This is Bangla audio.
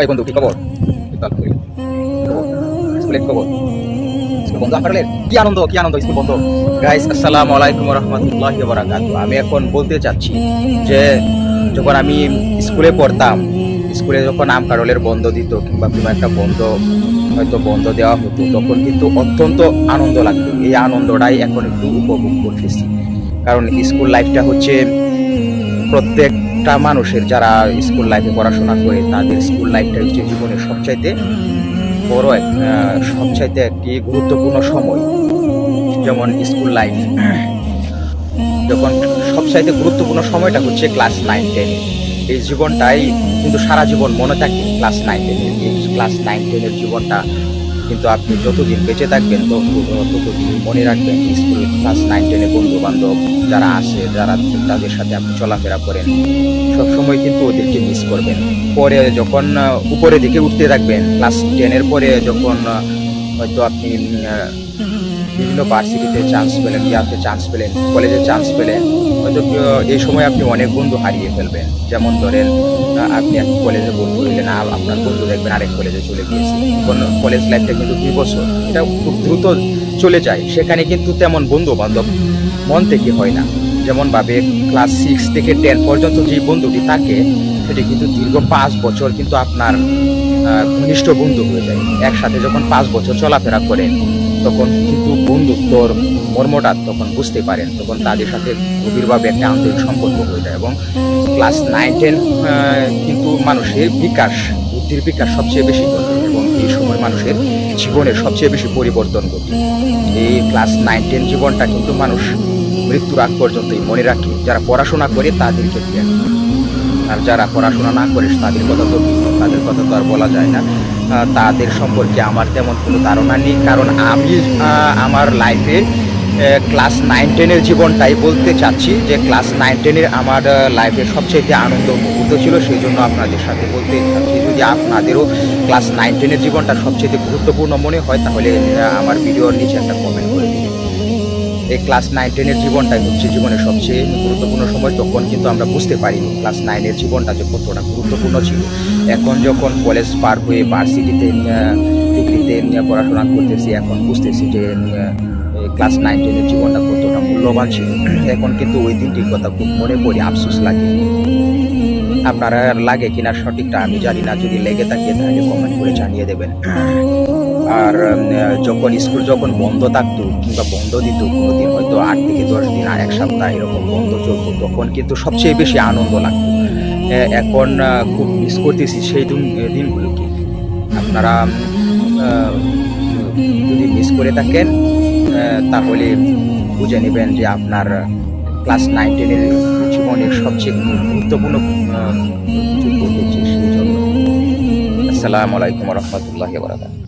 এই বন্ধু কি খবর? স্কুলের খবর? স্কুল বন্ধ আপনাদের? কি আনন্দ স্কুল বন্ধ। গাইস, আসসালামু আলাইকুম ওয়া রাহমাতুল্লাহি ওয়া বারাকাতুহু। আমি এখন বলতে চাচ্ছি যে যখন আমি স্কুলে পড়তাম, স্কুলে যখন আম কারলের বন্ধ দিত কিংবা কোনো একটা বন্ধ দেওয়া হতো, তখন কিন্তু অত্যন্ত আনন্দ লাগতো। এই আনন্দটাই এখন একটু উপভোগ করতেছি। কারণ স্কুল লাইফটা হচ্ছে প্রত্যেকটা মানুষের, যারা স্কুল লাইফে পড়াশোনা করে, তাদের স্কুল লাইফটা হচ্ছে জীবনের সবচাইতে একটি গুরুত্বপূর্ণ সময়। যেমন স্কুল লাইফ, যখন সবচাইতে গুরুত্বপূর্ণ সময়টা হচ্ছে ক্লাস 9-10। এই জীবনটাই কিন্তু সারা জীবন মনে থাকে। ক্লাস 9-10 এই ক্লাস 9-10 জীবনটা কিন্তু আপনি যতদিন বেঁচে থাকবেন ততদিন মনে রাখবেন। স্কুল ক্লাস 9-10 বন্ধু বান্ধব যারা আছে, তাদের সাথে আপনি চলাফেরা করেন, সবসময় কিন্তু ওদেরকে মিস করবেন। পরে যখন উপরের দিকে উঠতে থাকবেন, ক্লাস 10 পরে যখন হয়তো আপনি বিভিন্ন ভার্সিটিতে চান্স পেলেন, চান্স পেলেন, কলেজে চান্স পেলেন, হয়তো এই সময় আপনি অনেক বন্ধু হারিয়ে ফেলবেন। যেমন ধরেন, আপনি এক কলেজে ভর্তি হইলেন, আপনার বন্ধু দেখবেন আরেক কলেজে চলে গিয়েছে। কলেজ লাইফটা কিন্তু 2 বছর, এটা খুব দ্রুত চলে যায়। সেখানে কিন্তু তেমন বন্ধু বান্ধব মন থেকে হয় না। যেমন ভাবে ক্লাস 6 থেকে 10 পর্যন্ত যে বন্ধুটি থাকে, সেটি কিন্তু দীর্ঘ 5 বছর কিন্তু আপনার ঘনিষ্ঠ বন্ধু হয়ে যায়। একসাথে যখন 5 বছর চলাফেরা করেন, তখন কিন্তু বন্ধুত্বর মর্মটা তখন বুঝতে পারেন। তখন তাদের সাথে গভীরভাবে একটা আন্তরিক সম্পর্ক হয়ে যায়। এবং ক্লাস 9-10 কিন্তু মানুষের বুদ্ধির বিকাশ সবচেয়ে বেশি ঘটে, এবং এই সময় মানুষের জীবনের সবচেয়ে বেশি পরিবর্তন ঘটে। এই ক্লাস 9-10 জীবনটা কিন্তু মানুষ মৃত্যুর আগ পর্যন্তই মনে রাখে। যারা পড়াশোনা করে তাদের ক্ষেত্রে, আর যারা পড়াশোনা না করে তাদের কথা তো আর বলা যায় না। তাদের সম্পর্কে আমার তেমন কোনো ধারণা নেই, কারণ আমি আমার লাইফে ক্লাস 9-10 জীবনটাই বলতে চাচ্ছি যে ক্লাস 9-10 আমার লাইফের সবচেয়ে আনন্দ মুহূর্ত ছিল। সেই জন্য আপনাদের সাথে বলতে চাচ্ছি, যদি আপনাদেরও ক্লাস 9-10 জীবনটা সবচেয়ে গুরুত্বপূর্ণ মনে হয়, তাহলে আমার ভিডিওর নিচে একটা কমেন্ট করে দিন। এই ক্লাস 9-10 জীবনটাই হচ্ছে জীবনের সবচেয়ে গুরুত্বপূর্ণ সময়। তখন কিন্তু আমরা বুঝতে পারিনি ক্লাস 9 জীবনটা যে কতটা গুরুত্বপূর্ণ ছিল। এখন যখন কলেজ পার হয়ে ভার্সিটিতে ডিগ্রিতে পড়াশোনা করতেছি, এখন বুঝতেছি যে ক্লাস 9-10 জীবনটা কতটা মূল্যবান ছিল। এখন কিন্তু ওই দিনটির কথা খুব মনে পড়ে, আফসোস লাগে। আপনারা লাগে কিনা সঠিকটা আমি জানি না, যদি লেগে থাকে তাহলে কমেন্ট করে জানিয়ে দেবেন। আর যখন স্কুল বন্ধ থাকতো কিংবা বন্ধ দিত, কোনোদিন হয়তো 8 থেকে 10 দিন আর 1 সপ্তাহ এরকম বন্ধ চলতো, তখন কিন্তু সবচেয়ে বেশি আনন্দ লাগতো। এখন খুব মিস করতেছি সেই দিনগুলোকে। আপনারা যদি মিস করে থাকেন, তাহলে বুঝে নেবেন যে আপনার ক্লাস 9-10 জীবনের সবচেয়ে গুরুত্বপূর্ণ কিছু ঘটেছে সেই জন্য। আসসালামু আলাইকুম ওয়া রাহমাতুল্লাহি ওয়া বারাকাতুহু।